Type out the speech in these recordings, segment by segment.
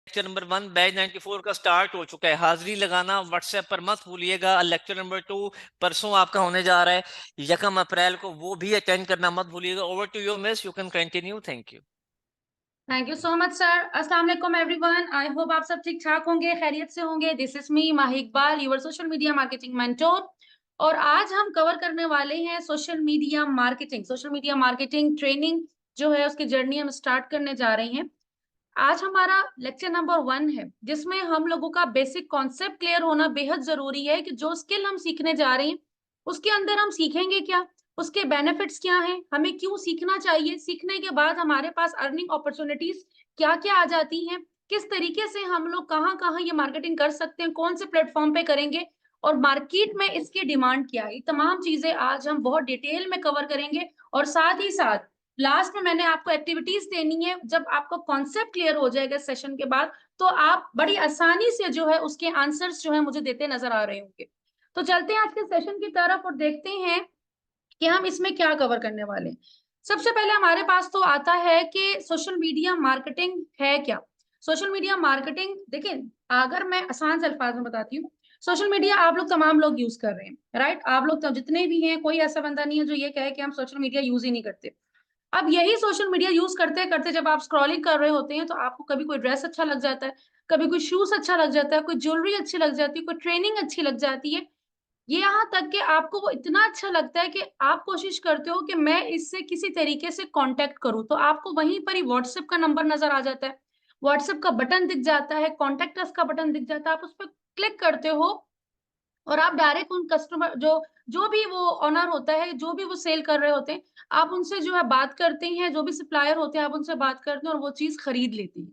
Lecture number 1 batch 94 का start हो चुका है। हाजिरी लगाना व्हाट्सएप पर मत भूलिएगा। लेक्चर नंबर 2 परसों आपका होने जा रहा है 1 अप्रैल को, वो भी अटेंड करना मत भूलिएगा। Over to you miss, you can continue. Thank you. Thank you so much sir. अस्सलाम वालेकुम एवरीवन। आई होप आप सब ठीक ठाक होंगे, खैरियत से होंगे। This is me Mahi Iqbal, your social media marketing mentor. और आज हम कवर करने वाले हैं social media marketing. Social media marketing training जो है उसकी जर्नी हम स्टार्ट करने जा रहे हैं। आज हमारा लेक्चर नंबर 1 है, जिसमें हम लोगों का बेसिक कॉन्सेप्ट क्लियर होना बेहद जरूरी है कि जो स्किल हम सीखने जा रहे हैं उसके अंदर हम सीखेंगे क्या, उसके बेनिफिट्स क्या हैं, हमें क्यों सीखना चाहिए, सीखने के बाद हमारे पास अर्निंग अपॉर्चुनिटीज क्या क्या आ जाती हैं, किस तरीके से हम लोग कहाँ कहाँ ये मार्केटिंग कर सकते हैं, कौन से प्लेटफॉर्म पे करेंगे और मार्केट में इसकी डिमांड क्या है। ये तमाम चीजें आज हम बहुत डिटेल में कवर करेंगे। और साथ ही साथ लास्ट में मैंने आपको एक्टिविटीज देनी है। जब आपको कॉन्सेप्ट क्लियर हो जाएगा सेशन के बाद, तो आप बड़ी आसानी से जो है उसके आंसर्स जो है मुझे देते नजर आ रहे होंगे। तो चलते हैं आज के सेशन की तरफ और देखते हैं कि हम इसमें क्या कवर करने वाले हैं। सबसे पहले हमारे पास तो आता है कि सोशल मीडिया मार्केटिंग है क्या। सोशल मीडिया मार्केटिंग देखिए, अगर मैं आसान से अल्फाज में बताती हूँ, सोशल मीडिया आप लोग तमाम लोग यूज कर रहे हैं, राइट। आप लोग तो जितने भी हैं, कोई ऐसा बंदा नहीं है जो ये कहे कि हम सोशल मीडिया यूज ही नहीं करते। अब यही सोशल मीडिया यूज करते करते जब आप स्क्रॉलिंग कर रहे होते हैं तो आपको कभी कोई ड्रेस अच्छा लग जाता है, कभी कोई शूज अच्छा लग जाता है, कोई ज्वेलरी अच्छी लग जाती है, कोई ट्रेनिंग अच्छी लग जाती है। ये यहाँ तक कि आपको वो इतना अच्छा लगता है कि आप कोशिश करते हो कि मैं इससे किसी तरीके से कांटेक्ट करूं, तो आपको वहीं पर ही व्हाट्सएप का नंबर नजर आ जाता है, व्हाट्सएप का बटन दिख जाता है, कॉन्टेक्ट अस का बटन दिख जाता है, आप उस पर क्लिक करते हो और आप डायरेक्ट उन कस्टमर जो जो भी वो ऑनर होता है, जो भी वो सेल कर रहे होते हैं, आप उनसे जो है बात करते हैं, जो भी सप्लायर होते हैं आप उनसे बात करते हैं और वो चीज खरीद लेती है।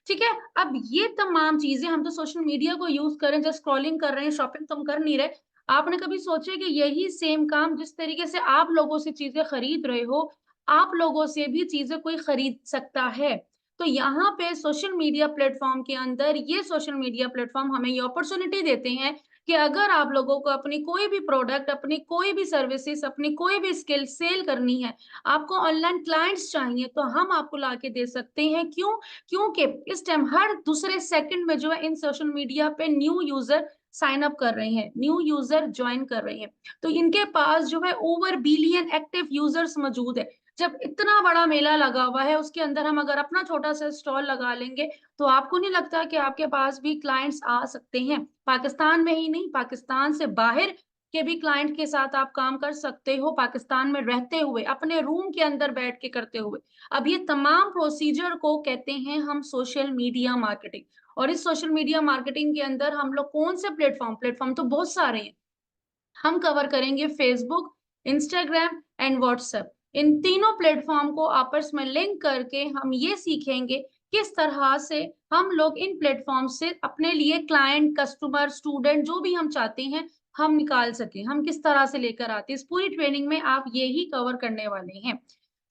ठीक है। अब ये तमाम चीजें हम तो सोशल मीडिया को यूज करें, जब स्क्रॉलिंग कर रहे हैं, शॉपिंग तो हम कर नहीं रहे। आपने कभी सोचे कि यही सेम काम जिस तरीके से आप लोगों से चीजें खरीद रहे हो, आप लोगों से भी चीजें कोई खरीद सकता है। तो यहाँ पे सोशल मीडिया प्लेटफॉर्म के अंदर ये सोशल मीडिया प्लेटफॉर्म हमें ये अपॉर्चुनिटी देते हैं कि अगर आप लोगों को अपनी कोई भी प्रोडक्ट, अपनी कोई भी सर्विसेज, अपनी कोई भी स्किल सेल करनी है, आपको ऑनलाइन क्लाइंट्स चाहिए, तो हम आपको ला के दे सकते हैं। क्यों? क्योंकि इस टाइम हर दूसरे सेकंड में जो है इन सोशल मीडिया पे न्यू यूजर साइन अप कर रहे हैं, न्यू यूजर ज्वाइन कर रहे हैं। तो इनके पास जो है ओवर बिलियन एक्टिव यूजर्स मौजूद है। जब इतना बड़ा मेला लगा हुआ है, उसके अंदर हम अगर अपना छोटा सा स्टॉल लगा लेंगे, तो आपको नहीं लगता कि आपके पास भी क्लाइंट्स आ सकते हैं? पाकिस्तान में ही नहीं, पाकिस्तान से बाहर के भी क्लाइंट के साथ आप काम कर सकते हो, पाकिस्तान में रहते हुए, अपने रूम के अंदर बैठ के करते हुए। अब ये तमाम प्रोसीजर को कहते हैं हम सोशल मीडिया मार्केटिंग। और इस सोशल मीडिया मार्केटिंग के अंदर हम लोग कौन से प्लेटफॉर्म प्लेटफॉर्म तो बहुत सारे हैं। हम कवर करेंगे फेसबुक, इंस्टाग्राम एंड व्हाट्सएप। इन तीनों प्लेटफॉर्म को आपस में लिंक करके हम ये सीखेंगे किस तरह से हम लोग इन प्लेटफॉर्म से अपने लिए क्लाइंट, कस्टमर, स्टूडेंट जो भी हम चाहते हैं हम निकाल सके, हम किस तरह से लेकर आते हैं। इस पूरी ट्रेनिंग में आप ये ही कवर करने वाले हैं।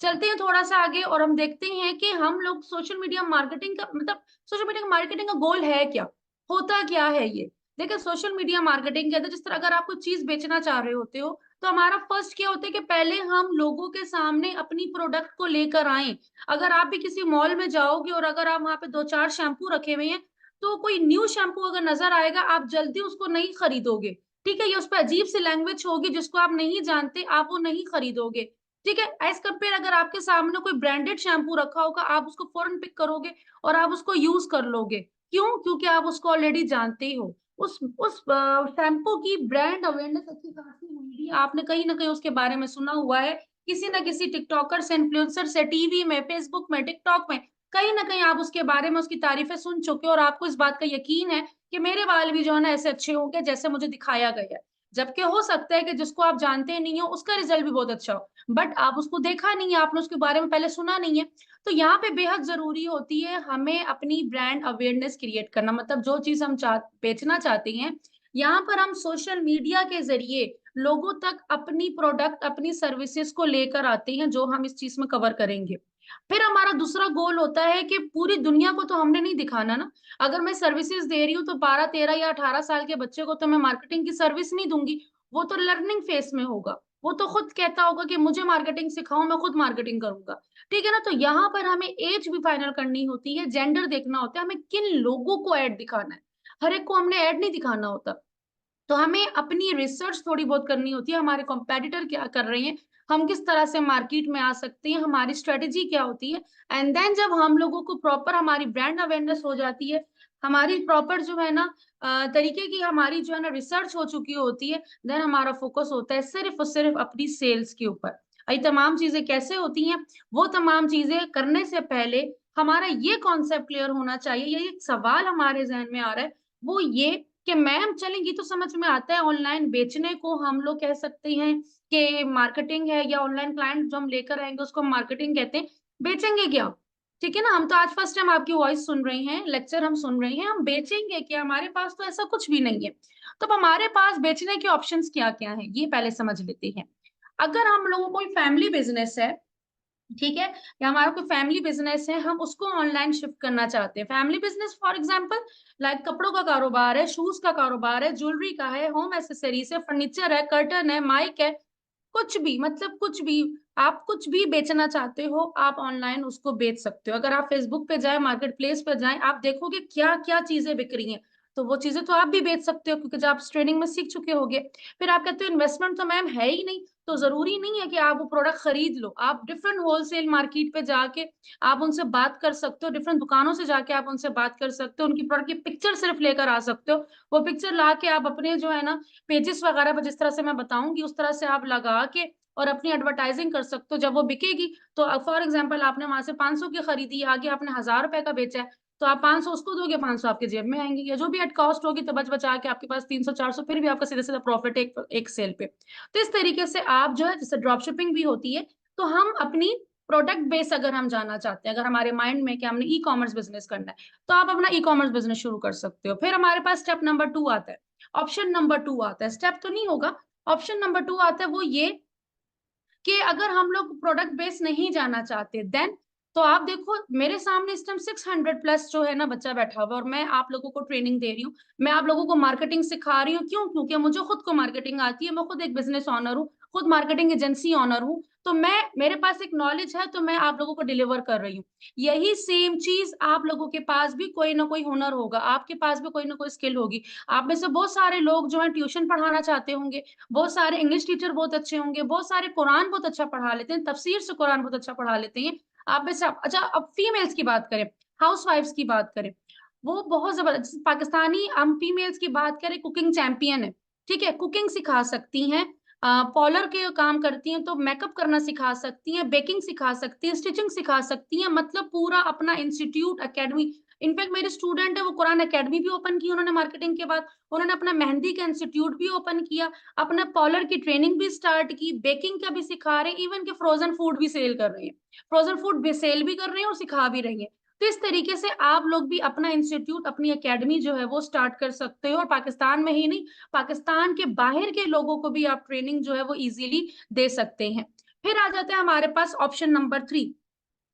चलते हैं थोड़ा सा आगे और हम देखते हैं कि हम लोग सोशल मीडिया मार्केटिंग का मतलब सोशल मीडिया मार्केटिंग का गोल है क्या, होता क्या है ये। देखिए, सोशल मीडिया मार्केटिंग के अंदर जिस तरह अगर आप कोई चीज बेचना चाह रहे होते हो, तो हमारा फर्स्ट क्या होता है कि पहले हम लोगों के सामने अपनी प्रोडक्ट को लेकर आए। अगर आप भी किसी मॉल में जाओगे और अगर आप वहां पे दो चार शैम्पू रखे हुए हैं, तो कोई न्यू शैम्पू अगर नजर आएगा आप जल्दी उसको नहीं खरीदोगे। ठीक है, ये उस पर अजीब सी लैंग्वेज होगी जिसको आप नहीं जानते, आप वो नहीं खरीदोगे। ठीक है, एज कंपेयर अगर आपके सामने कोई ब्रांडेड शैम्पू रखा होगा, आप उसको फौरन पिक करोगे और आप उसको यूज कर लोगे। क्यों? क्योंकि आप उसको ऑलरेडी जानते ही हो। उस शैम्पू की ब्रांड अवेयरनेस अच्छी खासी हुई है, आपने कहीं ना कहीं उसके बारे में सुना हुआ है, किसी ना किसी टिकटॉकर से, इन्फ्लुएंसर से, टीवी में, फेसबुक में, टिकटॉक में, कहीं ना कहीं आप उसके बारे में उसकी तारीफें सुन चुके हो और आपको इस बात का यकीन है कि मेरे बाल भी जो है ना ऐसे अच्छे होंगे जैसे मुझे दिखाया गया है। जबकि हो सकता है कि जिसको आप जानते नहीं हो उसका रिजल्ट भी बहुत अच्छा हो, बट आप उसको देखा नहीं है, आपने उसके बारे में पहले सुना नहीं है। तो यहाँ पे बेहद जरूरी होती है हमें अपनी ब्रांड अवेयरनेस क्रिएट करना, मतलब जो चीज हम बेचना चाहते हैं, यहाँ पर हम सोशल मीडिया के जरिए लोगों तक अपनी प्रोडक्ट, अपनी सर्विसेज को लेकर आते हैं, जो हम इस चीज में कवर करेंगे। फिर हमारा दूसरा गोल होता है कि पूरी दुनिया को तो हमने नहीं दिखाना ना। अगर मैं सर्विसेज दे रही हूँ तो 12, 13 या 18 साल के बच्चे को तो मैं मार्केटिंग की सर्विस नहीं दूंगी, वो तो लर्निंग फेस में होगा। वो तो खुद कहता होगा कि मुझे मार्केटिंग सिखाओ, मैं खुद मार्केटिंग करूंगा। ठीक है ना? तो यहाँ पर हमें एज भी फाइनल करनी होती है, जेंडर देखना होता है, हमें किन लोगों को ऐड दिखाना है। हर एक को हमने ऐड नहीं दिखाना होता। तो हमें अपनी रिसर्च थोड़ी बहुत करनी होती है, हमारे कॉम्पिटिटर क्या कर रहे हैं, हम किस तरह से मार्केट में आ सकते हैं, हमारी स्ट्रेटेजी क्या होती है। एंड देन जब हम लोगों को प्रॉपर हमारी ब्रांड अवेयरनेस हो जाती है, हमारी प्रॉपर जो है ना तरीके की हमारी जो है ना रिसर्च हो चुकी होती है, देन हमारा फोकस होता है सिर्फ और सिर्फ अपनी सेल्स के ऊपर। ये तमाम चीजें कैसे होती हैं, वो तमाम चीजें करने से पहले हमारा ये कॉन्सेप्ट क्लियर होना चाहिए। ये एक सवाल हमारे जहन में आ रहा है, वो ये कि मैम चलेंगी तो समझ में आता है ऑनलाइन बेचने को हम लोग कह सकते हैं कि मार्केटिंग है, या ऑनलाइन क्लाइंट जो हम लेकर आएंगे उसको हम मार्केटिंग कहते हैं। बेचेंगे क्या? ठीक है ना? हम तो आज फर्स्ट टाइम आपकी वॉइस सुन रहे हैं, लेक्चर हम सुन रहे हैं, हम बेचेंगे क्या? हमारे पास तो ऐसा कुछ भी नहीं है। तो अब हमारे पास बेचने के ऑप्शंस क्या क्या हैं, ये पहले समझ लेते हैं। अगर हम लोगों को फैमिली बिजनेस है, ठीक है, या हमारा कोई फैमिली बिजनेस है, हम उसको ऑनलाइन शिफ्ट करना चाहते हैं। Family business for example like कपड़ों का कारोबार है, शूज का कारोबार है, ज्वेलरी का है, होम एसेसरीज है, फर्नीचर है, कर्टन है, माइक है, कुछ भी, मतलब कुछ भी, आप कुछ भी बेचना चाहते हो आप ऑनलाइन उसको बेच सकते हो। अगर आप फेसबुक पे जाए, मार्केट प्लेस पे जाए, आप देखोगे क्या क्या चीजें बिक रही हैं, तो वो चीजें तो आप भी बेच सकते हो, क्योंकि जब आप ट्रेनिंग में सीख चुके होगे। फिर आप कहते हो इन्वेस्टमेंट तो मैम है ही नहीं, तो जरूरी नहीं है कि आप वो प्रोडक्ट खरीद लो। आप डिफरेंट होलसेल मार्केट पे जाके आप उनसे बात कर सकते हो, डिफरेंट दुकानों से जाके आप उनसे बात कर सकते हो, उनकी प्रोडक्ट की पिक्चर सिर्फ लेकर आ सकते हो। वो पिक्चर ला के आप अपने जो है ना पेजेस वगैरह पर, जिस तरह से मैं बताऊंगी उस तरह से आप लगा के और अपनी एडवर्टाइजिंग कर सकते हो। जब वो बिकेगी तो फॉर एग्जाम्पल आपने वहां से 500 की खरीदी, आगे आपने 1000 रुपए का बेचा है, तो आप 500 उसको दोगे, 500 आपके जेब में आएंगे, या जो भी एट कॉस्ट होगी, तो बच बचा के आपके पास 300 400, फिर भी आपका सीधा सीधा प्रॉफिट एक सेल पे। तो इस तरीके से आप जो है, जैसे ड्रॉप शिपिंग भी होती है, तो हम अपनी प्रोडक्ट बेस अगर हम जाना चाहते हैं, अगर हमारे माइंड में कि हमने ई कॉमर्स बिजनेस करना है, तो आप अपना ई कॉमर्स बिजनेस शुरू कर सकते हो। फिर हमारे पास स्टेप नंबर 2 आता है, ऑप्शन नंबर 2 आता है, स्टेप तो नहीं होगा, ऑप्शन नंबर 2 आता है, वो ये कि अगर हम लोग प्रोडक्ट बेस नहीं जाना चाहते, देन तो आप देखो मेरे सामने इस टाइम 600 प्लस जो है ना बच्चा बैठा हुआ है, और मैं आप लोगों को ट्रेनिंग दे रही हूँ, मैं आप लोगों को मार्केटिंग सिखा रही हूँ। क्यों? क्योंकि मुझे खुद को मार्केटिंग आती है, मैं खुद एक बिजनेस ऑनर हूँ, खुद मार्केटिंग एजेंसी ऑनर हूँ, तो मैं, मेरे पास एक नॉलेज है, तो मैं आप लोगों को डिलीवर कर रही हूँ। यही सेम चीज आप लोगों के पास भी कोई ना कोई हुनर होगा, आपके पास भी कोई ना कोई स्किल होगी। आप में से बहुत सारे लोग जो है ट्यूशन पढ़ाना चाहते होंगे, बहुत सारे इंग्लिश टीचर बहुत अच्छे होंगे, बहुत सारे कुरान बहुत अच्छा पढ़ा लेते हैं, तफसीर से कुरान बहुत अच्छा पढ़ा लेते हैं। आप में से अच्छा, अब फीमेल्स की बात करें, हाउस वाइफ्स की बात करें, वो बहुत जबरदस्त पाकिस्तानी, हम फीमेल्स की बात करें, कुकिंग चैंपियन है। ठीक है, कुकिंग सिखा सकती हैं, पॉलर के काम करती हैं, तो मेकअप करना सिखा सकती हैं, बेकिंग सिखा सकती हैं, स्टिचिंग सिखा सकती हैं, मतलब पूरा अपना इंस्टीट्यूट एकेडमी। इनफैक्ट मेरे स्टूडेंट है, वो कुरान एकेडमी भी ओपन की उन्होंने मार्केटिंग के बाद, उन्होंने अपना मेहंदी का इंस्टीट्यूट भी ओपन किया, अपना पॉलर की ट्रेनिंग भी स्टार्ट की, बेकिंग का भी सिखा रहे हैं, इवन के फ्रोजन फूड भी सेल कर रहे हैं, फ्रोजन फूड भी सेल भी कर रहे हैं और सिखा भी रही है। तो इस तरीके से आप लोग भी अपना इंस्टीट्यूट, अपनी एकेडमी जो है वो स्टार्ट कर सकते हो, और पाकिस्तान में ही नहीं, पाकिस्तान के बाहर के लोगों को भी आप ट्रेनिंग जो है वो इजीली दे सकते हैं। फिर आ जाते हैं हमारे पास ऑप्शन नंबर 3।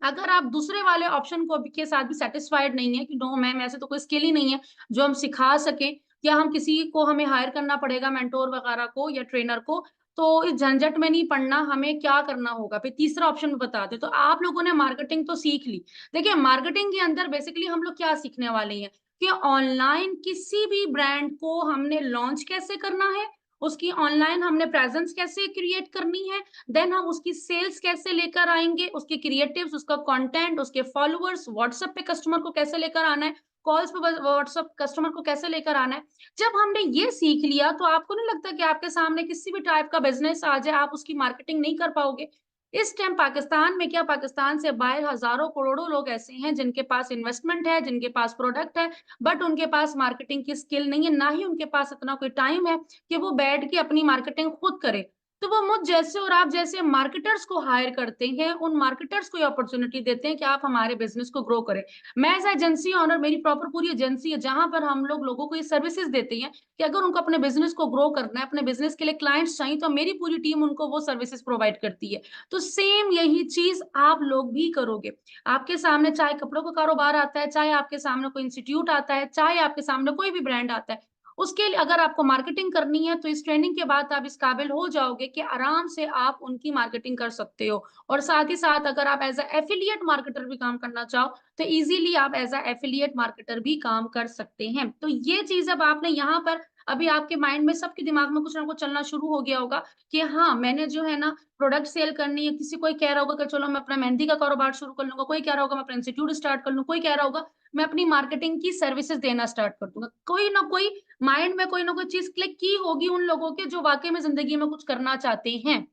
अगर आप दूसरे वाले ऑप्शन को के साथ भी सेटिस्फाइड नहीं है कि नो मैम ऐसे तो कोई स्किल ही नहीं है जो हम सिखा सके, या हम किसी को हमें हायर करना पड़ेगा, मेंटोर वगैरह को या ट्रेनर को, तो इस झंझट में नहीं पड़ना, हमें क्या करना होगा, फिर तीसरा ऑप्शन बताते। तो आप लोगों ने मार्केटिंग तो सीख ली। देखिए मार्केटिंग के अंदर बेसिकली हम लोग क्या सीखने वाले हैं कि ऑनलाइन किसी भी ब्रांड को हमने लॉन्च कैसे करना है, उसकी ऑनलाइन हमने प्रेजेंस कैसे क्रिएट करनी है, देन हम उसकी सेल्स कैसे लेकर आएंगे, उसके क्रिएटिव्स, उसका कंटेंट, उसके फॉलोअर्स, व्हाट्सएप पे कस्टमर को कैसे लेकर आना है, कॉल्स पे व्हाट्सएप कस्टमर को कैसे लेकर आना है। जब हमने ये सीख लिया, तो आपको नहीं लगता कि आपके सामने किसी भी टाइप का बिजनेस आ जाए, आप उसकी मार्केटिंग नहीं कर पाओगे। इस टाइम पाकिस्तान में क्या, पाकिस्तान से बाहर हजारों करोड़ों लोग ऐसे हैं जिनके पास इन्वेस्टमेंट है, जिनके पास प्रोडक्ट है, बट उनके पास मार्केटिंग की स्किल नहीं है, ना ही उनके पास इतना कोई टाइम है कि वो बैठ के अपनी मार्केटिंग खुद करे। तो वो मुझ जैसे और आप जैसे मार्केटर्स को हायर करते हैं, उन मार्केटर्स को ये अपॉर्चुनिटी देते हैं कि आप हमारे बिजनेस को ग्रो करें। मैं एज एजेंसी ऑनर, मेरी प्रॉपर पूरी एजेंसी है जहां पर हम लोग लोगों को ये सर्विसेज देते हैं कि अगर उनको अपने बिजनेस को ग्रो करना है, अपने बिजनेस के लिए क्लाइंट्स चाहिए, तो मेरी पूरी टीम उनको वो सर्विसेज प्रोवाइड करती है। तो सेम यही चीज आप लोग भी करोगे। आपके सामने चाहे कपड़ों का कारोबार आता है, चाहे आपके सामने कोई इंस्टीट्यूट आता है, चाहे आपके सामने कोई भी ब्रांड आता है, उसके लिए अगर आपको मार्केटिंग करनी है तो इस ट्रेनिंग के बाद आप इस काबिल हो जाओगे कि आराम से आप उनकी मार्केटिंग कर सकते हो। और साथ ही साथ अगर आप एज अ एफिलिएट मार्केटर भी काम करना चाहो तो इजीली आप एज अ एफिलिएट मार्केटर भी काम कर सकते हैं। तो ये चीज अब आपने यहाँ पर अभी आपके माइंड में सबके दिमाग में कुछ ना कुछ चलना शुरू हो गया होगा कि हाँ मैंने जो है ना प्रोडक्ट सेल करनी है। किसी कोई कह रहा होगा कि चलो मैं अपना मेहंदी का कारोबार शुरू कर लूंगा, कोई कह रहा होगा मैं अपना इंस्टीट्यूट स्टार्ट कर लूँ, कोई कह रहा होगा मैं अपनी मार्केटिंग की सर्विसेज देना स्टार्ट कर दूंगा। कोई ना कोई माइंड में कोई ना कोई चीज क्लिक की होगी उन लोगों के जो वाकई में जिंदगी में कुछ करना चाहते हैं।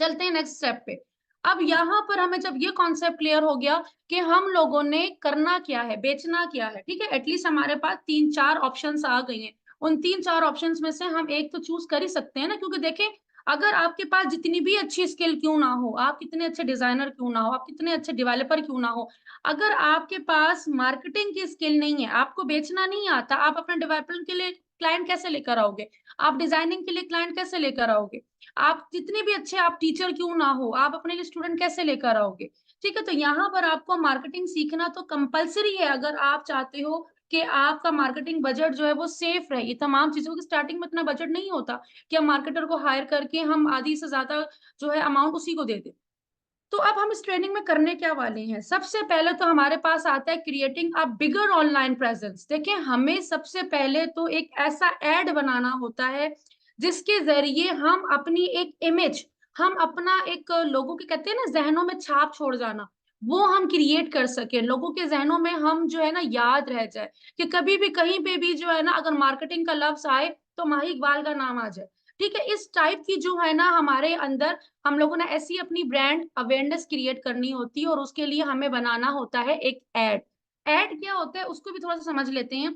चलते हैं नेक्स्ट स्टेप पे। अब यहाँ पर हमें जब ये कॉन्सेप्ट क्लियर हो गया कि हम लोगों ने करना क्या है, बेचना क्या है, ठीक है, एटलीस्ट हमारे पास 3-4 ऑप्शंस आ गई हैं। उन 3-4 ऑप्शंस में से हम एक तो चूज कर ही सकते हैं ना, क्योंकि देखें अगर आपके पास जितनी भी अच्छी स्किल क्यों ना हो, आप कितने अच्छे डिजाइनर क्यों ना हो, आप कितने अच्छे डेवलपर क्यों ना हो, अगर आपके पास मार्केटिंग की स्किल नहीं है, आपको बेचना नहीं आता, आप अपने डेवलपमेंट के लिए क्लाइंट कैसे लेकर आओगे, आप डिजाइनिंग के लिए क्लाइंट कैसे लेकर आओगे, आप जितने भी अच्छे आप टीचर क्यों ना हो, आप अपने लिए स्टूडेंट कैसे लेकर आओगे। ठीक है, तो यहाँ पर आपको मार्केटिंग सीखना तो कंपलसरी है अगर आप चाहते हो कि आपका मार्केटिंग बजट जो है वो सेफ रहे। ये तमाम चीजों की स्टार्टिंग में इतना बजट नहीं होता कि हम मार्केटर को हायर करके हम आधी से ज्यादा जो है अमाउंट उसी को दे दें। तो अब हम इस ट्रेनिंग में करने क्या वाले हैं, सबसे पहले तो हमारे पास आता है creating a bigger online presence. देखिए हमें सबसे पहले तो एक ऐसा एड बनाना होता है जिसके जरिए हम अपनी एक इमेज, हम अपना एक लोगों के कहते हैं ना जहनों में छाप छोड़ जाना, वो हम क्रिएट कर सके, लोगों के जहनों में हम जो है ना याद रह जाए कि कभी भी कहीं पे भी जो है ना अगर मार्केटिंग का लफ्ज आए तो माही इकबाल का नाम आ जाए। ठीक है, इस टाइप की जो है ना हमारे अंदर हम लोगों ने ऐसी अपनी ब्रांड अवेयरनेस क्रिएट करनी होती है और उसके लिए हमें बनाना होता है एक एड। एड क्या होता है उसको भी थोड़ा सा समझ लेते हैं।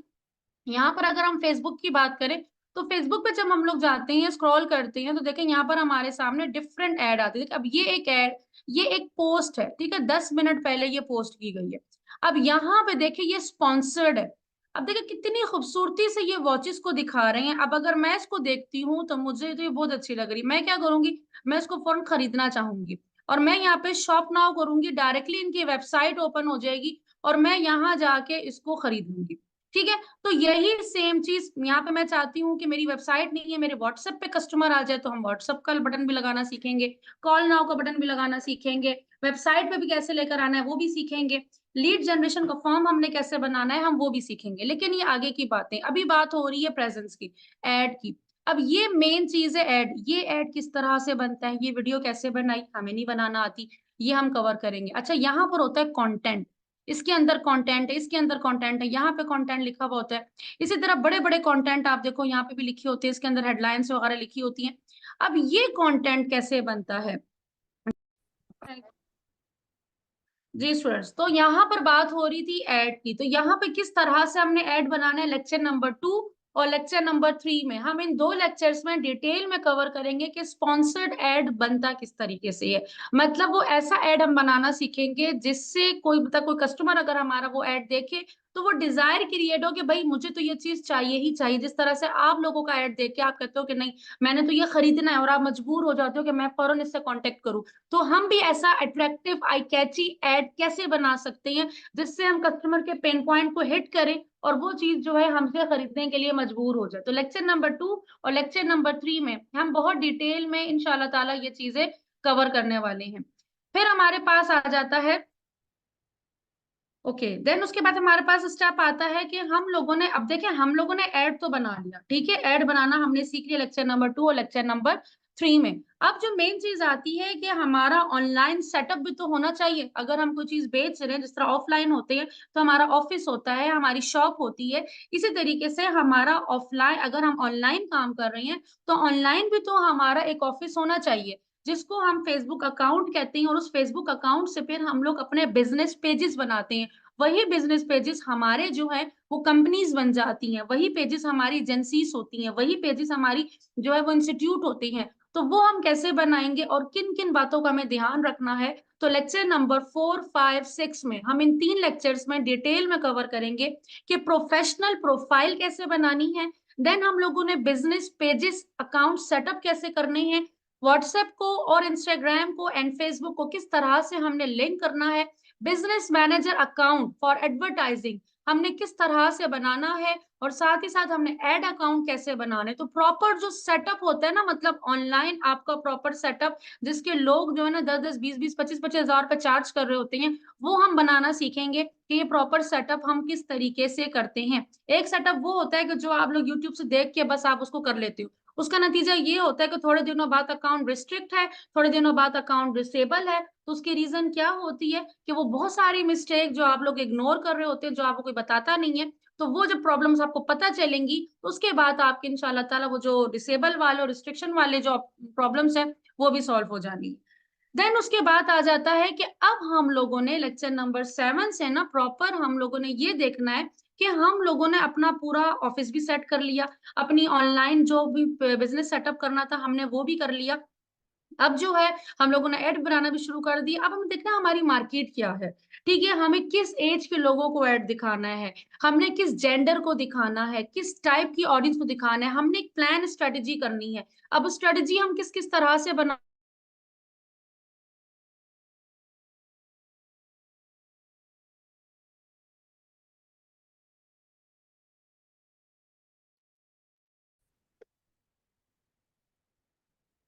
यहाँ पर अगर हम फेसबुक की बात करें तो फेसबुक पे जब हम लोग जाते हैं स्क्रॉल करते हैं तो देखें यहाँ पर हमारे सामने डिफरेंट ऐड आते हैं। अब ये एक ऐड, ये एक पोस्ट है, ठीक है, 10 मिनट पहले ये पोस्ट की गई है। अब यहाँ पे देखिए ये स्पॉन्सर्ड है। अब देखिए कितनी खूबसूरती से ये वॉचेस को दिखा रहे हैं। अब अगर मैं इसको देखती हूँ तो मुझे तो ये बहुत अच्छी लग रही, मैं क्या करूंगी, मैं इसको फौरन खरीदना चाहूंगी और मैं यहाँ पे शॉप नाउ करूंगी, डायरेक्टली इनकी वेबसाइट ओपन हो जाएगी और मैं यहाँ जाके इसको खरीदूंगी। ठीक है, तो यही सेम चीज यहाँ पे मैं चाहती हूँ कि मेरी वेबसाइट नहीं है, मेरे व्हाट्सएप पे कस्टमर आ जाए तो हम व्हाट्सएप का बटन भी लगाना सीखेंगे, कॉल नाउ का बटन भी लगाना सीखेंगे, वेबसाइट पे भी कैसे लेकर आना है वो भी सीखेंगे, लीड जनरेशन का फॉर्म हमने कैसे बनाना है हम वो भी सीखेंगे। लेकिन ये आगे की बातें, अभी बात हो रही है प्रेजेंस की, एड की। अब ये मेन चीज है एड, ये एड किस तरह से बनता है, ये वीडियो कैसे बनाई, हमें नहीं बनाना आती, ये हम कवर करेंगे। अच्छा यहाँ पर होता है कंटेंट, इसके अंदर कंटेंट है, इसके अंदर कंटेंट है, यहाँ पे कंटेंट लिखा हुआ होता है। इसी तरह बड़े बड़े कंटेंट आप देखो यहाँ पे भी लिखे होते हैं, इसके अंदर हेडलाइंस वगैरह लिखी होती हैं। अब ये कंटेंट कैसे बनता है जी स्टूडेंट्स, तो यहाँ पर बात हो रही थी ऐड की, तो यहाँ पे किस तरह से हमने ऐड बनाना है लेक्चर नंबर 2 और लेक्चर नंबर 3 में हम इन 2 लेक्चर्स में डिटेल में कवर करेंगे कि स्पॉन्सर्ड ऐड बनता किस तरीके से है। मतलब वो ऐसा ऐड हम बनाना सीखेंगे जिससे कोई मतलब कोई कस्टमर अगर हमारा वो ऐड देखे तो वो डिजायर क्रिएट हो कि भाई मुझे तो ये चीज चाहिए ही चाहिए। जिस तरह से आप लोगों का ऐड देख के आप कहते हो कि नहीं मैंने तो ये खरीदना है और आप मजबूर हो जाते हो कि मैं फौरन इससे कांटेक्ट करूं, तो हम भी ऐसा अट्रैक्टिव आई कैची एड कैसे बना सकते हैं जिससे हम कस्टमर के पेन पॉइंट को हिट करें और वो चीज जो है हमसे खरीदने के लिए मजबूर हो जाए। तो लेक्चर नंबर 2 और लेक्चर नंबर 3 में हम बहुत डिटेल में इंशाल्लाह ताला ये चीजें कवर करने वाले हैं। फिर हमारे पास आ जाता है ओके देन उसके बाद हमारे पास स्टेप आता है कि हम लोगों ने, अब देखिए हम लोगों ने ऐड तो बना लिया, ठीक है, ऐड बनाना हमने सीख लिया लेक्चर नंबर 2 और लेक्चर नंबर 3 में। अब जो मेन चीज आती है कि हमारा ऑनलाइन सेटअप भी तो होना चाहिए। अगर हम कोई चीज बेच रहे हैं, जिस तरह ऑफलाइन होते हैं तो हमारा ऑफिस होता है, हमारी शॉप होती है, इसी तरीके से हमारा ऑफलाइन अगर हम ऑनलाइन काम कर रहे हैं तो ऑनलाइन भी तो हमारा एक ऑफिस होना चाहिए जिसको हम फेसबुक अकाउंट कहते हैं। और उस फेसबुक अकाउंट से फिर हम लोग अपने बिजनेस पेजेस बनाते हैं, वही बिजनेस पेजेस हमारे जो है वो कंपनीज बन जाती हैं, वही पेजेस हमारी एजेंसीज होती हैं, वही पेजेस हमारी जो है वो इंस्टीट्यूट होती हैं। तो वो हम कैसे बनाएंगे और किन किन बातों का हमें ध्यान रखना है, तो लेक्चर नंबर 4, 5, 6 में हम इन 3 लेक्चर्स में डिटेल में कवर करेंगे कि प्रोफेशनल प्रोफाइल कैसे बनानी है, देन हम लोगों ने बिजनेस पेजेस अकाउंट सेटअप कैसे करने हैं, व्हाट्सएप को और इंस्टाग्राम को एंड फेसबुक को किस तरह से हमने लिंक करना है, business manager account for advertising हमने किस तरह से बनाना है, और साथ ही साथ हमने ऐड अकाउंट कैसे बनाने। तो प्रॉपर जो सेटअप होता है ना, मतलब ऑनलाइन आपका प्रॉपर सेटअप, जिसके लोग जो है ना 10-10, 20-20, 25-25 हज़ार रुपए चार्ज कर रहे होते हैं, वो हम बनाना सीखेंगे कि ये प्रॉपर सेटअप हम किस तरीके से करते हैं। एक सेटअप वो होता है कि जो आप लोग यूट्यूब से देख के बस आप उसको कर लेते हो। उसका नतीजा ये होता है कि थोड़े दिनों बाद अकाउंट रिस्ट्रिक्ट है, थोड़े दिनों बाद अकाउंट डिसेबल है। तो उसकी रीजन क्या होती है कि वो बहुत सारी मिस्टेक जो आप लोग इग्नोर कर रहे होते हैं, जो आपको कोई बताता नहीं है। तो वो जब प्रॉब्लम्स आपको पता चलेंगी, उसके बाद आपके इंशाल्लाह ताला वो जो डिसेबल वाले और रिस्ट्रिक्शन वाले जो प्रॉब्लम्स है, वो भी सॉल्व हो जानी। देन उसके बाद आ जाता है कि अब हम लोगों ने लेक्चर नंबर 7 से ना प्रॉपर हम लोगों ने ये देखना है कि हम लोगों ने अपना पूरा ऑफिस भी सेट कर लिया, अपनी ऑनलाइन जो भी बिजनेस सेटअप करना था हमने वो भी कर लिया। अब जो है हम लोगों ने ऐड बनाना भी शुरू कर दिया। अब हमें देखना है हमारी मार्केट क्या है, ठीक है, हमें किस एज के लोगों को ऐड दिखाना है, हमने किस जेंडर को दिखाना है, किस टाइप की ऑडियंस को दिखाना है, हमने एक प्लान स्ट्रेटेजी करनी है। अब स्ट्रेटेजी हम किस किस तरह से बना।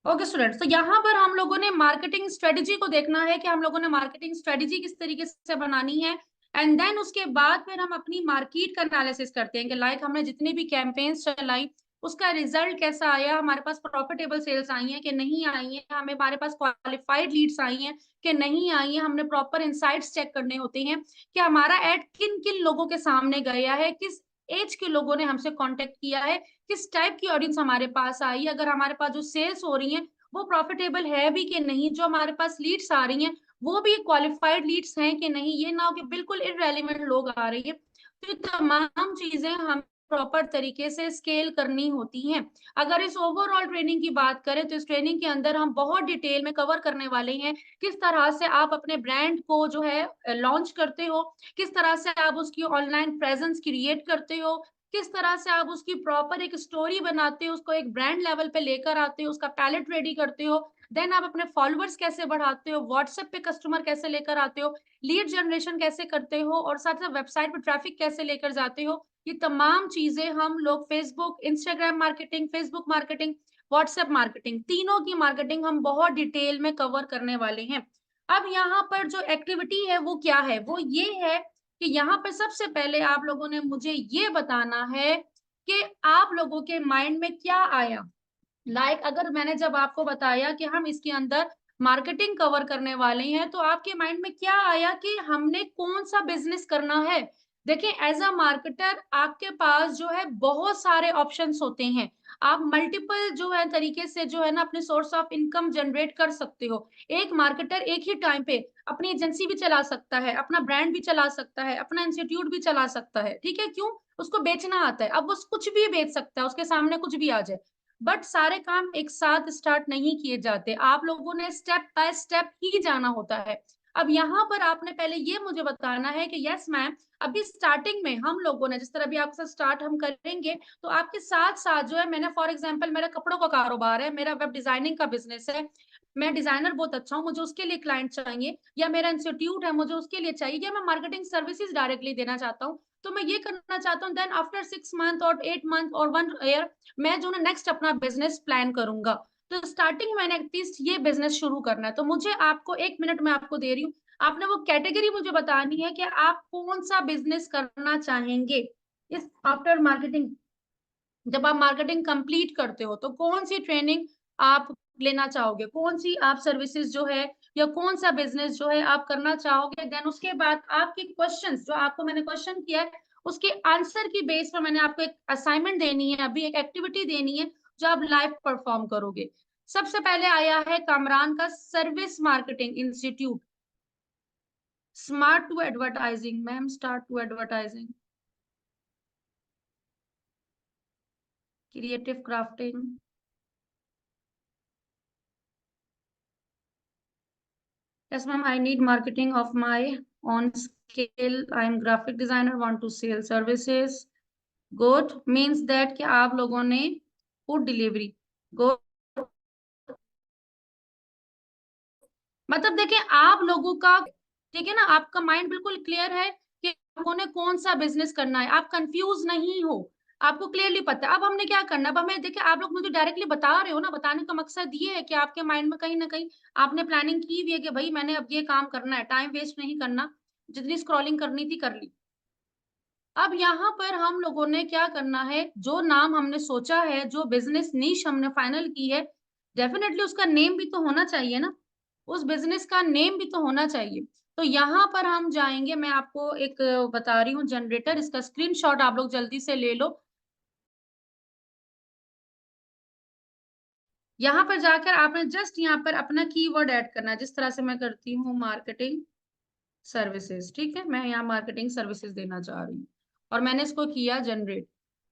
ओके स्टूडेंट्स, तो यहाँ पर हम लोगों ने मार्केटिंग स्ट्रेटेजी को देखना है कि हम लोगों ने मार्केटिंग स्ट्रेटेजी किस तरीके से बनानी है। एंड देन उसके बाद फिर हम अपनी मार्केट का एनालिसिस करते हैं कि लाइक हमने जितनी भी कैंपेन्स चलाई, उसका रिजल्ट कैसा आया, हमारे पास प्रॉफिटेबल सेल्स आई हैं कि नहीं आई हैं, हमें हमारे पास क्वालिफाइड लीड्स आई हैं कि नहीं आई हैं। हमने प्रॉपर इंसाइट्स चेक करने होते हैं कि हमारा एड किन किन लोगों के सामने गया है, किस एज के लोगों ने हमसे कांटेक्ट किया है, किस टाइप की ऑडियंस हमारे पास आई है, अगर हमारे पास जो सेल्स हो रही है वो प्रॉफिटेबल है भी कि नहीं, जो हमारे पास लीड्स आ रही हैं वो भी क्वालिफाइड लीड्स हैं कि नहीं, ये ना हो कि बिल्कुल इररेलेवेंट लोग आ रही है। तो ये तमाम चीजें हम प्रॉपर तरीके से स्केल करनी होती हैं। अगर इस ओवरऑल ट्रेनिंग की बात करें तो इस ट्रेनिंग के अंदर हम बहुत डिटेल में कवर करने वाले हैं किस तरह से आप अपने ब्रांड को जो है लॉन्च करते हो, किस तरह से आप उसकी ऑनलाइन प्रेजेंस क्रिएट करते हो, किस तरह से आप उसकी प्रॉपर एक स्टोरी बनाते हो, उसको एक ब्रांड लेवल पे लेकर आते हो, उसका पैलेट रेडी करते हो। देन आप अपने फॉलोअर्स कैसे बढ़ाते हो, व्हाट्सएप पे कस्टमर कैसे लेकर आते हो, लीड जनरेशन कैसे करते हो, और साथ साथ वेबसाइट पे ट्रैफिक कैसे लेकर जाते हो। ये तमाम चीजें हम लोग Facebook, Instagram marketing, Facebook marketing, WhatsApp marketing, तीनों की मार्केटिंग हम बहुत डिटेल में कवर करने वाले हैं। अब यहाँ पर जो एक्टिविटी है वो क्या है, वो ये है कि यहाँ पर सबसे पहले आप लोगों ने मुझे ये बताना है कि आप लोगों के माइंड में क्या आया। लाइक अगर मैंने जब आपको बताया कि हम इसके अंदर मार्केटिंग कवर करने वाले हैं, तो आपके माइंड में क्या आया कि हमने कौन सा बिजनेस करना है। देखिए, एज अ मार्केटर आपके पास जो है बहुत सारे ऑप्शंस होते हैं। आप मल्टीपल जो है तरीके से जो है ना अपने सोर्स ऑफ इनकम जनरेट कर सकते हो। एक मार्केटर एक ही टाइम पे अपनी एजेंसी भी चला सकता है, अपना ब्रांड भी चला सकता है, अपना इंस्टीट्यूट भी चला सकता है, ठीक है, क्यों, उसको बेचना आता है। अब वो कुछ भी बेच सकता है, उसके सामने कुछ भी आ जाए। बट सारे काम एक साथ स्टार्ट नहीं किए जाते, आप लोगों ने स्टेप बाय स्टेप ही जाना होता है। अब यहाँ पर आपने पहले ये मुझे बताना है कि यस मैम, अभी स्टार्टिंग में हम लोगों ने जिस तरह अभी आपके साथ स्टार्ट हम करेंगे, तो आपके साथ साथ जो है, मैंने फॉर एग्जांपल मेरा कपड़ों का कारोबार है, मेरा वेब डिजाइनिंग का बिजनेस है, मैं डिजाइनर बहुत अच्छा हूँ, मुझे उसके लिए क्लाइंट चाहिए, या मेरा इंस्टीट्यूट है मुझे उसके लिए चाहिए, या मैं मार्केटिंग सर्विसेज डायरेक्टली देना चाहता हूँ, तो मैं ये करना चाहता हूँ। देन आफ्टर 6 मंथ और 8 मंथ और 1 ईयर मैं जो ना नेक्स्ट अपना बिजनेस प्लान करूंगा। तो स्टार्टिंग मैंने एटलीस्ट ये बिजनेस शुरू करना है, तो मुझे आपको 1 मिनट में आपको दे रही हूँ, आपने वो कैटेगरी मुझे बतानी है कि आप कौन सा बिजनेस करना चाहेंगे इस आफ्टर मार्केटिंग। जब आप मार्केटिंग कंप्लीट करते हो तो कौन सी ट्रेनिंग आप लेना चाहोगे, कौन सी आप सर्विसेज जो है या कौन सा बिजनेस जो है आप करना चाहोगे। देन उसके बाद आपके क्वेश्चंस जो आपको मैंने क्वेश्चन किया है, उसके आंसर की बेस पर मैंने आपको एक असाइनमेंट देनी है, अभी एक एक्टिविटी देनी है जो आप लाइव परफॉर्म करोगे। सबसे पहले आया है कामरान का service marketing institute, smart to advertising, ma'am start to advertising, creative crafting. Yes, ma'am, I need marketing of my own scale. I am graphic designer, want to sell services. Good means that कि आप लोगों ने food delivery. Good. मतलब देखिए आप लोगों का, ठीक है ना, आपका माइंड बिल्कुल क्लियर है कि लोगों ने कौन सा बिजनेस करना है, आप कंफ्यूज नहीं हो, आपको क्लियरली पता है। अब हमने क्या करना है, अब हमें देखिए आप लोग मुझे डायरेक्टली बता रहे हो ना, बताने का मकसद ये है कि आपके माइंड में कहीं ना कहीं आपने प्लानिंग की हुई है कि भाई मैंने अब ये काम करना है, टाइम वेस्ट नहीं करना, जितनी स्क्रॉलिंग करनी थी कर ली। अब यहाँ पर हम लोगों ने क्या करना है, जो नाम हमने सोचा है, जो बिज़नेस निश हमने फाइनल की है, डेफ़िनेटली उसका नेम भी तो होना चाहिए ना, उस बिज़नेस का नेम भी तो होना चाहिए। तो यहाँ पर हम जाएँगे, मैं आपको एक बता रही हूँ जनरेटर, इसका स्क्रीनशॉट आप लोग जल्दी से ले लो। यहाँ पर जाकर आपने जस्ट यहाँ पर अपना कीवर्ड ऐड करना है, जिस तरह से मैं करती हूँ मार्केटिंग सर्विसेज़, ठीक है? मैं यहाँ मार्केटिंग सर्विसेज़ देना चाह रही हूँ और मैंने इसको किया जनरेट।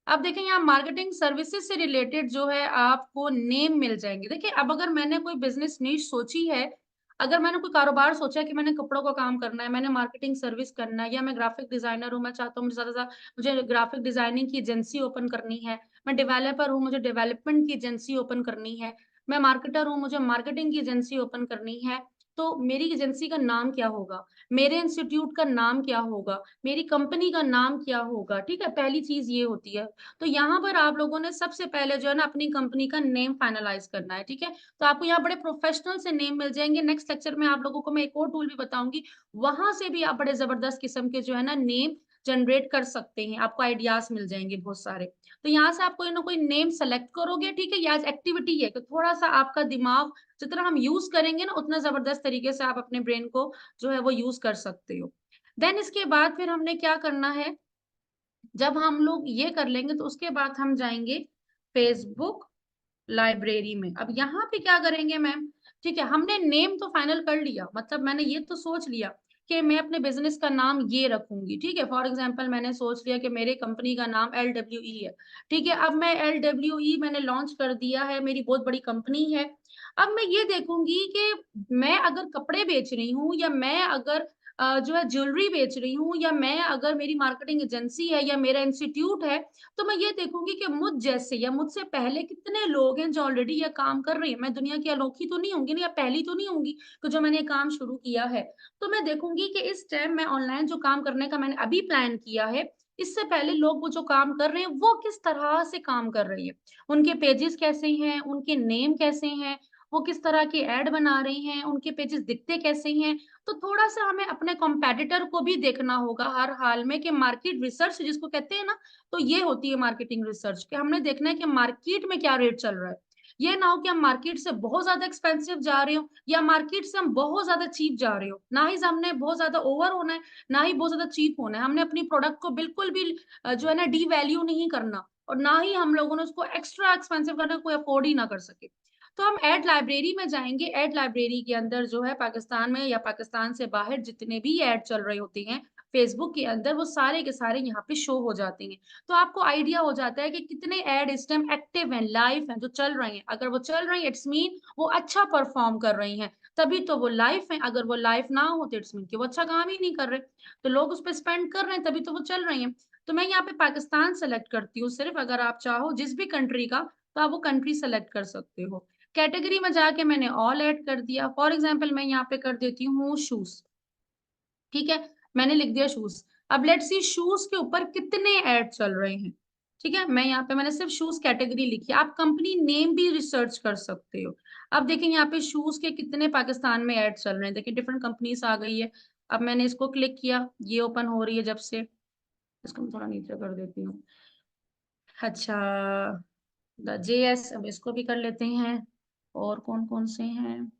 अब देखें यहाँ मार्केटिंग सर्विसेज से रिलेटेड जो है आपको नेम मिल जाएंगे। देखिए अब अगर मैंने कोई बिजनेस नीश सोची है, अगर मैंने कोई कारोबार सोचा है कि मैंने कपड़ों का काम करना है, मैंने मार्केटिंग सर्विस करना है, या मैं ग्राफिक डिजाइनर हूँ, मैं चाहता हूँ मुझे ज्यादा मुझे ग्राफिक डिजाइनिंग की एजेंसी ओपन करनी है, मैं डेवलपर हूँ, मुझे डेवलपमेंट की एजेंसी ओपन करनी है, मैं मार्केटर हूँ, मुझे मार्केटिंग की एजेंसी ओपन करनी है, तो मेरी एजेंसी का नाम क्या होगा, मेरे इंस्टीट्यूट का नाम क्या होगा, मेरी कंपनी का नाम क्या होगा, ठीक है? पहली चीज ये होती है। तो यहाँ पर आप लोगों ने सबसे पहले जो है ना अपनी कंपनी का नेम फाइनलाइज करना है, ठीक है? तो आपको यहाँ बड़े प्रोफेशनल से नेम मिल जाएंगे। नेक्स्ट लेक्चर में आप लोगों को मैं एक और टूल भी बताऊंगी, वहां से भी आप बड़े जबरदस्त किस्म के जो है ना नेम जनरेट कर सकते हैं, आपको आइडियाज मिल जाएंगे बहुत सारे। तो यहाँ से आप कोई ना कोई नेम सेलेक्ट करोगे, ठीक है? या एक्टिविटी है कि थोड़ा सा आपका दिमाग जितना हम यूज करेंगे ना, उतना जबरदस्त तरीके से आप अपने ब्रेन को जो है वो यूज कर सकते हो। देन इसके बाद फिर हमने क्या करना है, जब हम लोग ये कर लेंगे तो उसके बाद हम जाएंगे फेसबुक लाइब्रेरी में। अब यहाँ पे क्या करेंगे मैम, ठीक है, हमने नेम तो फाइनल कर लिया, मतलब मैंने ये तो सोच लिया कि मैं अपने बिजनेस का नाम ये रखूंगी, ठीक है? फॉर एग्जांपल मैंने सोच लिया कि मेरे कंपनी का नाम LWE है, ठीक है? अब मैं LWE मैंने लॉन्च कर दिया है, मेरी बहुत बड़ी कंपनी है। अब मैं ये देखूंगी कि मैं अगर कपड़े बेच रही हूँ, या मैं अगर जो है ज्वेलरी बेच रही हूँ, या मैं अगर मेरी मार्केटिंग एजेंसी है, या मेरा इंस्टीट्यूट है, तो मैं ये देखूंगी कि मुझ जैसे या मुझसे पहले कितने लोग हैं जो ऑलरेडी ये काम कर रहे हैं। मैं दुनिया की अनोखी तो नहीं होंगी ना, या पहली तो नहीं होंगी कि जो मैंने ये काम शुरू किया है। तो मैं देखूंगी कि इस टाइम मैं ऑनलाइन जो काम करने का मैंने अभी प्लान किया है, इससे पहले लोग वो जो काम कर रहे हैं वो किस तरह से काम कर रही है, उनके पेजेस कैसे हैं, उनके नेम कैसे हैं, वो किस तरह के ऐड बना रही हैं, उनके पेजेस दिखते कैसे हैं। तो थोड़ा-सा हमें अपने कॉम्पिटिटर को भी देखना होगा हर हाल में, कि मार्केट रिसर्च जिसको कहते हैं ना, तो ये होती है मार्केटिंग रिसर्च, कि हमने देखना है कि मार्केट में क्या रेट चल रहा है। ये ना हो कि हम मार्केट से बहुत ज़्यादा एक्सपेंसिव जा रहे हो, या मार्केट से हम बहुत ज़्यादा चीप जा रहे हो। ना ही हमने बहुत ज़्यादा ओवर होना है, ना ही बहुत ज़्यादा चीप होना है। हमने अपनी प्रोडक्ट को बिल्कुल भी जो है ना डीवैल्यू नहीं करना, और ना ही हम लोगों ने उसको एक्स्ट्रा एक्सपेंसिव करना, कोई अफोर्ड ही ना कर सके। तो हम ऐड लाइब्रेरी में जाएँगे, ऐड लाइब्रेरी के अंदर जो है पाकिस्तान में या पाकिस्तान से बाहर जितने भी ऐड चल रहे होते हैं, फेसबुक के अंदर वो सारे के सारे यहाँ पे शो हो जाते हैं। तो आपको आइडिया हो जाता है कि कितने ऐड इस टाइम एक्टिव हैं, लाइव हैं, जो चल रहे हैं। अगर वो चल रही हैं इट्स मीन वो अच्छा परफॉर्म कर रही हैं, तभी तो वो लाइव हैं। अगर वो लाइव ना हो तो इट्स मीन कि वो अच्छा काम ही नहीं कर रहे। तो लोग उस पे स्पेंड कर रहे हैं, तभी तो वो चल रही हैं। तो मैं यहाँ पे पाकिस्तान सेलेक्ट करती हूँ सिर्फ, अगर आप चाहो जिस भी कंट्री का, तो आप वो कंट्री सेलेक्ट कर सकते हो। कैटेगरी में जाके मैंने ऑल ऐड कर दिया। फॉर एग्जांपल मैं यहाँ पे कर देती हूँ शूज़, ठीक है? मैंने लिख दिया शूज़। अब लेट्स सी शूज़ के ऊपर कितने ऐड चल रहे हैं, ठीक है? मैं यहाँ पे मैंने सिर्फ शूज़ कैटेगरी लिखी है। आप कंपनी नेम भी रिसर्च कर सकते हो। अब देखिए यहाँ पे शूज़ के कितने पाकिस्तान में ऐड चल रहे हैं। देखिए डिफरेंट कंपनीज़ आ गई है। अब मैंने इसको क्लिक किया, ये ओपन हो रही है जब से। इसको मैं थोड़ा नीचे कर देती हूँ। अच्छा, द जेएस, अब इसको भी कर लेते हैं। और कौन-कौन से हैं?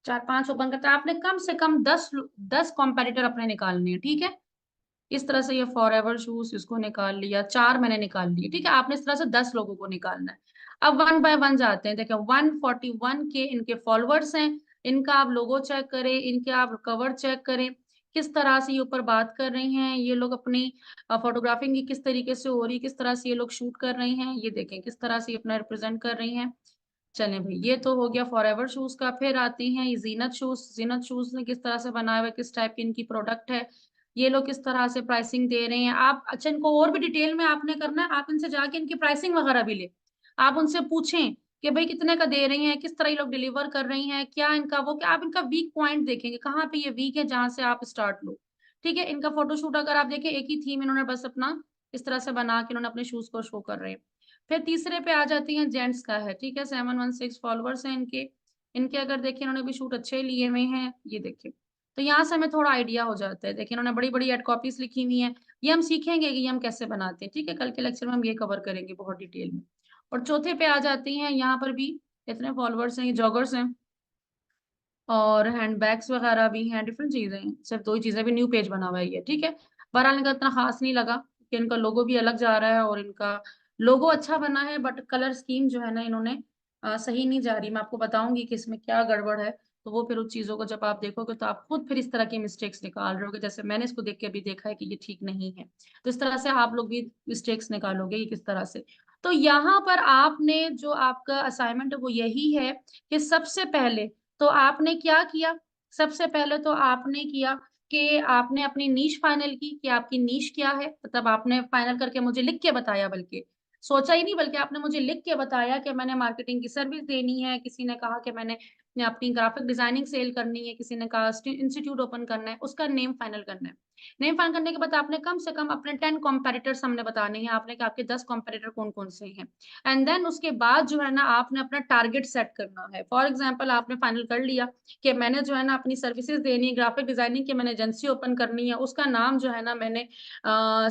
4-5 ओपन करता है। आपने कम से कम 10 कॉम्पिटिटर अपने निकालने हैं, ठीक है? इस तरह से ये फॉरएवर शूज़ इसको निकाल लिया, 4 मैंने निकाल लिए, ठीक है? आपने इस तरह से 10 लोगों को निकालना है। अब वन बाय वन जाते हैं। देखिए 141 के इनके फॉलोवर्स हैं, इनका आप लोगो चेक करें, इनके आप कवर चेक करें, किस तरह से ये ऊपर बात कर रही हैं, ये लोग अपनी फ़ोटोग्राफिंग की किस तरीके से हो रही है, किस तरह से ये लोग शूट कर रही हैं, ये देखें किस तरह से ये अपना रिप्रेज़ेंट कर रही हैं। चलें भई, ये तो हो गया फॉरएवर शूज़ का। फिर आती हैं ये ज़ीनत शूज़। ज़ीनत शूज़ ने किस तरह से बनाया हुआ है, किस टाइप की इनकी प्रोडक्ट है, ये लोग किस तरह से प्राइसिंग दे रहे हैं। आप अच्छा इनको और भी डिटेल में आपने करना है, आप इनसे जाके इनकी प्राइसिंग वगैरह भी लें। आप उनसे पूछें कि भई कितने का दे रही हैं, किस तरह ये लोग डिलीवर कर रही हैं, क्या इनका वो, क्या आप इनका वीक पॉइंट देखेंगे, कहाँ पे ये वीक है जहाँ से आप स्टार्ट लो। ठीक है, इनका फोटोशूट अगर आप देखें एक ही थीम इन्होंने बस अपना इस तरह से बना के इन्होंने अपने शूज को शो कर रहे हैं। फिर तीसरे पे आ जाती हैं, जेंट्स का है, ठीक है, 716 फॉलोअर्स हैं इनके। इनके अगर देखिए इन्होंने भी शूट अच्छे लिए हुए हैं, ये देखिए। तो यहाँ से हमें थोड़ा आइडिया हो जाता है। देखिए इन्होंने बड़ी-बड़ी एड कॉपीज लिखी हुई हैं। ये हम सीखेंगे कि ये हम कैसे बनाते हैं, ठीक है? कल के लेक्चर में हम ये कवर करेंगे बहुत डिटेल में। और चौथे पे आ जाती हैं, यहाँ पर भी इतने फॉलोअर्स हैं, ये जॉगर्स हैं। और हैंडबैग्स वगैरह भी हैं, डिफरेंट चीजें हैं। सिर्फ 2 ही चीजें भी न्यू पेज बना हुआ है ये, ठीक है? बहरहाल इनका इतना खास नहीं लगा कि इनका लोगो भी अलग जा रहा है और इनका लोगो अच्छा बना है, बट कलर स्कीम जो है ना इन्होंने सही नहीं जा रही। मैं आपको बताऊंगी कि इसमें क्या गड़बड़ है, तो वो फिर उस चीजों को जब आप देखोगे तो आप खुद फिर इस तरह की मिस्टेक्स निकाल रहे होगे। जैसे मैंने इसको देख के अभी देखा है कि ये ठीक नहीं है, तो इस तरह से आप लोग भी मिस्टेक्स निकालोगे कि किस तरह से। तो यहाँ पर आपने जो आपका असाइनमेंट है वो यही है कि सबसे पहले तो आपने क्या किया? सबसे पहले तो आपने किया कि आपने अपनी नीश फाइनल की कि आपकी नीश क्या है, मतलब आपने फाइनल करके मुझे लिख के बताया, बल्कि सोचा ही नहीं, बल्कि आपने मुझे लिख के बताया कि मैंने मार्केटिंग की सर्विस देनी है, किसी ने कहा कि मैंने अपनी ग्राफिक डिजाइनिंग सेल करनी है, किसी ने कहा इंस्टीट्यूट ओपन करना है, उसका नेम फाइनल करना है। नेम फाइनल करने के बाद आपने कम से कम अपने 10 कॉम्पेटिटर्स हमने बताने हैं, आपने कहा आपके 10 कॉम्पेटिटर कौन कौन से हैं। एंड देन उसके बाद जो है ना आपने अपना टारगेट सेट करना है। फॉर एग्जाम्पल आपने फाइनल कर लिया कि मैंने जो है ना अपनी सर्विसेज देनी, ग्राफिक डिजाइनिंग की मैंने एजेंसी ओपन करनी है, उसका नाम जो है ना मैंने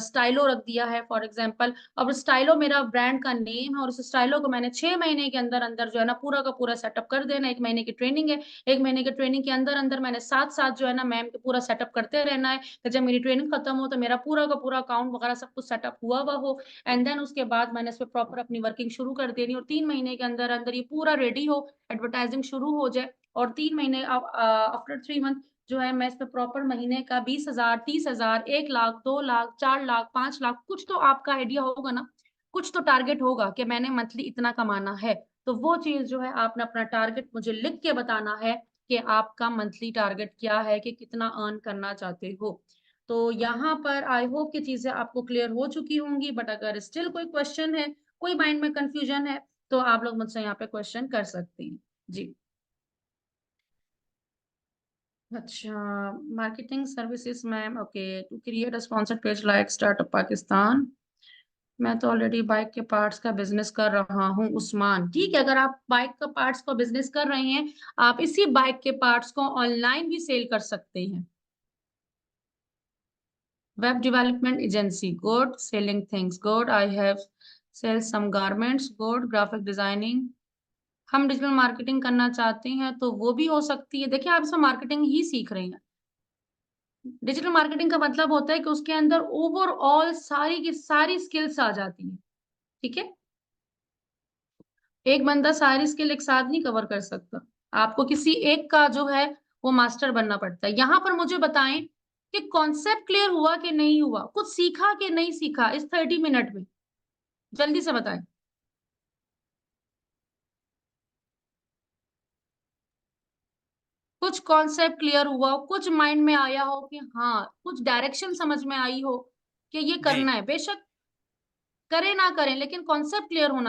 स्टाइलो रख दिया है फॉर एग्जाम्पल। अब स्टाइलो मेरा ब्रांड का नेम है और उस स्टाइलो को मैंने 6 महीने के अंदर अंदर जो है ना पूरा का पूरा सेटअप कर देना। 1 महीने की ट्रेनिंग है, 1 महीने की ट्रेनिंग के अंदर अंदर मैंने साथ साथ जो है ना मैम के पूरा सेटअप करते रहना है। तो जब मेरी ट्रेनिंग खत्म हो तो मेरा पूरा का पूरा अकाउंट वगैरह सब कुछ सेटअप हुआ हुआ हो। एंड देन उसके बाद मैंने इस पे प्रॉपर अपनी वर्किंग शुरू कर देनी और 3 महीने के अंदर अंदर ये पूरा रेडी हो, एडवर्टाइजिंग शुरू हो जाए। और 3 महीने आफ्टर 3 मंथ जो है मैं इस पे प्रॉपर महीने का 20,000, 30,000, 1 लाख, 2 लाख, 4 लाख, 5 लाख, कुछ तो आपका आइडिया होगा ना, कुछ तो टारगेट होगा कि मैंने मंथली इतना कमाना है। तो वो चीज जो है आपने अपना टारगेट मुझे लिख के बताना है कि आपका मंथली टारगेट क्या है, कि कितना अर्न करना चाहते हो। तो यहाँ पर आई होप कि चीजें आपको क्लियर हो चुकी होंगी, बट अगर स्टिल कोई क्वेश्चन है, कोई माइंड में कंफ्यूजन है, तो आप लोग मुझसे यहाँ पे क्वेश्चन कर सकते हैं जी। अच्छा, marketing services ma'am, okay, to create a sponsored page like startup Pakistan. मैं तो ऑलरेडी बाइक के पार्ट्स का बिजनेस कर रहा हूँ उस्मान। ठीक है, अगर आप बाइक का पार्ट्स का बिजनेस कर रहे हैं, आप इसी बाइक के पार्ट्स को ऑनलाइन भी सेल कर सकते हैं। Web development agency, good. Selling things, good. I have sale some garments, good. Graphic designing, हम डिजिटल मार्केटिंग करना चाहते हैं तो वो भी हो सकती है। देखिए आप इसमें मार्केटिंग ही सीख रहे हैं। डिजिटल मार्केटिंग का मतलब होता है कि उसके अंदर ओवरऑल सारी की सारी स्किल्स आ जाती हैं, ठीक है? एक बंदा सारी स्किल एक साथ नहीं कवर कर सकता, आपको किसी एक का जो है वो मास्टर बनना पड़ता है। यहाँ पर मुझे बताएं कि कॉन्सेप्ट क्लियर हुआ कि नहीं हुआ, कुछ सीखा कि नहीं सीखा इस 30 मिनट में, जल्दी से बताएं। कुछ कॉन्सेप्ट क्लियर हुआ हो, कुछ माइंड में आया हो कि हाँ, कुछ डायरेक्शन समझ में आई हो कि ये जी करना है। बेशक करें ना करें, लेकिन कॉन्सेप्ट क्लियर होना